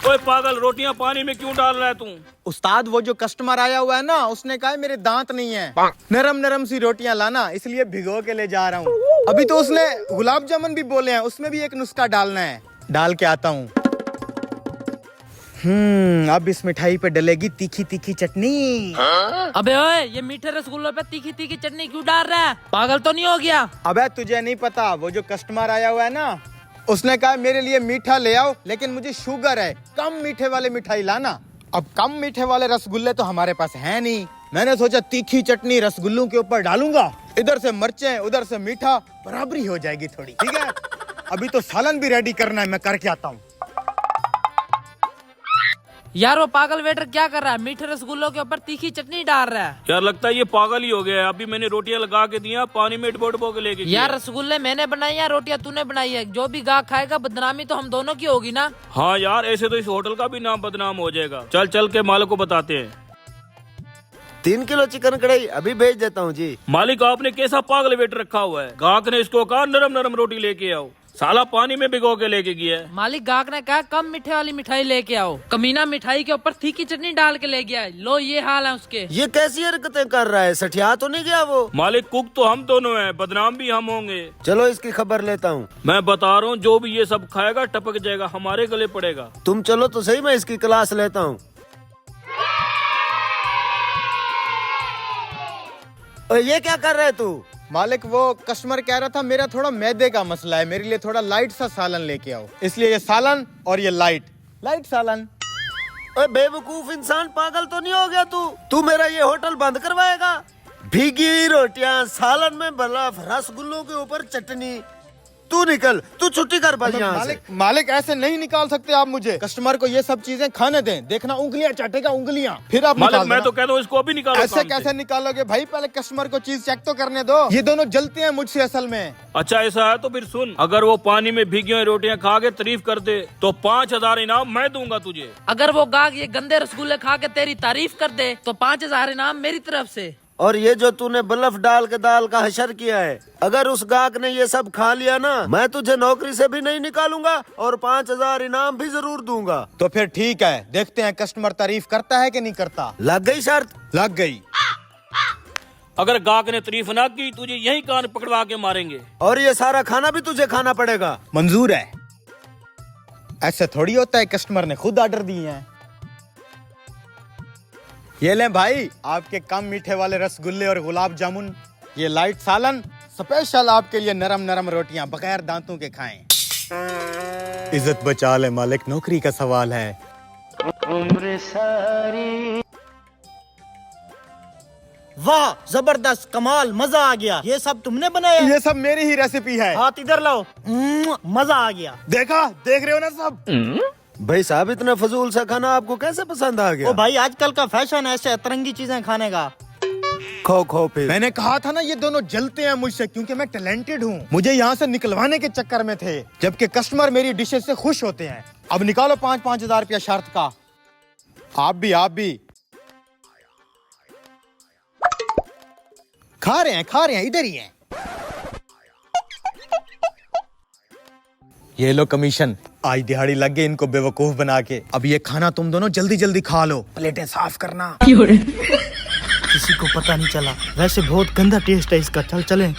ओए पागल, रोटियां पानी में क्यों डाल रहा है तू? उस्ताद वो जो कस्टमर आया हुआ है ना, उसने कहा है मेरे दांत नहीं है, नरम नरम सी रोटियां लाना, इसलिए भिगो के ले जा रहा हूँ। अभी तो उसने गुलाब जामुन भी बोले हैं, उसमें भी एक नुस्खा डालना है, डाल के आता हूँ। अब इस मिठाई पे डलेगी तीखी तीखी चटनी। अबे ओए, ये मीठे रसगुल्लों पे तीखी तीखी चटनी क्यों डाल रहा है? पागल तो नहीं हो गया? अबे तुझे नहीं पता, वो जो कस्टमर आया हुआ है ना, उसने कहा मेरे लिए मीठा ले आओ, लेकिन मुझे शुगर है, कम मीठे वाले मिठाई लाना। अब कम मीठे वाले रसगुल्ले तो हमारे पास है नहीं, मैंने सोचा तीखी चटनी रसगुल्लों के ऊपर डालूंगा, इधर से मिर्चें उधर से मीठा, बराबरी हो जाएगी थोड़ी। ठीक है, अभी तो सालन भी रेडी करना है, मैं करके आता हूँ। यार वो पागल वेटर क्या कर रहा है? मीठे रसगुल्लों के ऊपर तीखी चटनी डाल रहा है। यार लगता है ये पागल ही हो गया है। अभी मैंने रोटियां लगा के दिया, पानी में डुबो के लेके यार रसगुल्ले मैंने बनाई है, रोटियां तूने बनाई है, जो भी गाहक खाएगा बदनामी तो हम दोनों की होगी ना। हाँ यार, ऐसे तो इस होटल का भी नाम बदनाम हो जाएगा। चल चल के मालिक को बताते हैं। 3 किलो चिकन कढ़ाई अभी भेज देता हूँ जी। मालिक आपने कैसा पागल वेटर रखा हुआ है? गाहक ने इसको कहा नरम नरम रोटी लेके आओ, साला पानी में भिगो के लेके गया है। मालिक गाहक ने कहा कम मीठे वाली मिठाई लेके आओ, कमीना मिठाई के ऊपर तीखी चटनी डाल के ले गया है। लो ये हाल है उसके। ये कैसी हरकतें कर रहा है? सठिया तो नहीं गया वो? मालिक कुक तो हम दोनों हैं, बदनाम भी हम होंगे। चलो इसकी खबर लेता हूँ। मैं बता रहा हूँ, जो भी ये सब खाएगा टपक जाएगा, हमारे गले पड़ेगा। तुम चलो तो सही, मैं इसकी क्लास लेता हूँ। ये क्या कर रहे तू? मालिक वो कस्टमर कह रहा था मेरा थोड़ा मैदे का मसला है, मेरे लिए थोड़ा लाइट सा सालन लेके आओ, इसलिए ये सालन और ये लाइट सालन। ओए बेवकूफ इंसान, पागल तो नहीं हो गया तू? तू मेरा ये होटल बंद करवाएगा? भीगी रोटियां, सालन में बर्फ, रसगुल्लों के ऊपर चटनी। तू निकल, तू छुट्टी कर भाई यहाँ से। मालिक ऐसे नहीं निकाल सकते आप मुझे, कस्टमर को ये सब चीजें खाने दें, देखना उंगलियां चाटेगा उंगलियां, फिर आप मालिक निकाल मैं देना। तो कहता हूँ इसको अभी निकालो। ऐसे कैसे निकालोगे भाई? पहले कस्टमर को चीज चेक तो करने दो, ये दोनों जलते हैं मुझसे असल में। अच्छा ऐसा है तो फिर सुन, अगर वो पानी में भीगी हुई रोटियां खा के तारीफ कर दे तो 5000 इनाम मैं दूंगा तुझे। अगर वो गाहक ये गंदे रसगुल्ले खा के तेरी तारीफ कर दे तो 5000 इनाम मेरी तरफ से। और ये जो तूने बर्फ डाल के दाल का हशर किया है, अगर उस गाहक ने ये सब खा लिया ना, मैं तुझे नौकरी से भी नहीं निकालूंगा और 5000 इनाम भी जरूर दूंगा। तो फिर ठीक है, देखते हैं कस्टमर तारीफ करता है कि नहीं करता। लग गई शर्त? लग गई। अगर गाहक ने तारीफ ना की तुझे यही कान पकड़वा के मारेंगे। और ये सारा खाना भी तुझे खाना पड़ेगा। मंजूर है। ऐसे थोड़ी होता है, कस्टमर ने खुद ऑर्डर दिए हैं। ये लें भाई आपके कम मीठे वाले रसगुल्ले और गुलाब जामुन, ये लाइट सालन, स्पेशल आपके लिए नरम नरम रोटियां बगैर दांतों के खाएं। इज्जत बचा ले मालिक, नौकरी का सवाल है। उम्र सारी। वाह, जबरदस्त, कमाल, मजा आ गया। ये सब तुमने बनाया? ये सब मेरी ही रेसिपी है। हाथ इधर लाओ। मजा आ गया। देख रहे हो ना सब? भाई साहब, इतना फजूल सा खाना आपको कैसे पसंद आ गया? ओ भाई, आजकल का फैशन है ऐसे अतरंगी चीजें खाने का। खो खो फिर। मैंने कहा था ना ये दोनों जलते हैं मुझसे, क्योंकि मैं टैलेंटेड हूँ। मुझे यहाँ से निकलवाने के चक्कर में थे, जबकि कस्टमर मेरी डिशेस से खुश होते हैं। अब निकालो 5-5 हजार रुपया शर्त का। आप भी खा रहे हैं, इधर ही हैं। ये लो कमीशन, आज दिहाड़ी लग गई इनको बेवकूफ बना के। अब ये खाना तुम दोनों जल्दी जल्दी खा लो, प्लेटें साफ करना। किसी को पता नहीं चला, वैसे बहुत गंदा टेस्ट है इसका। चल चलें।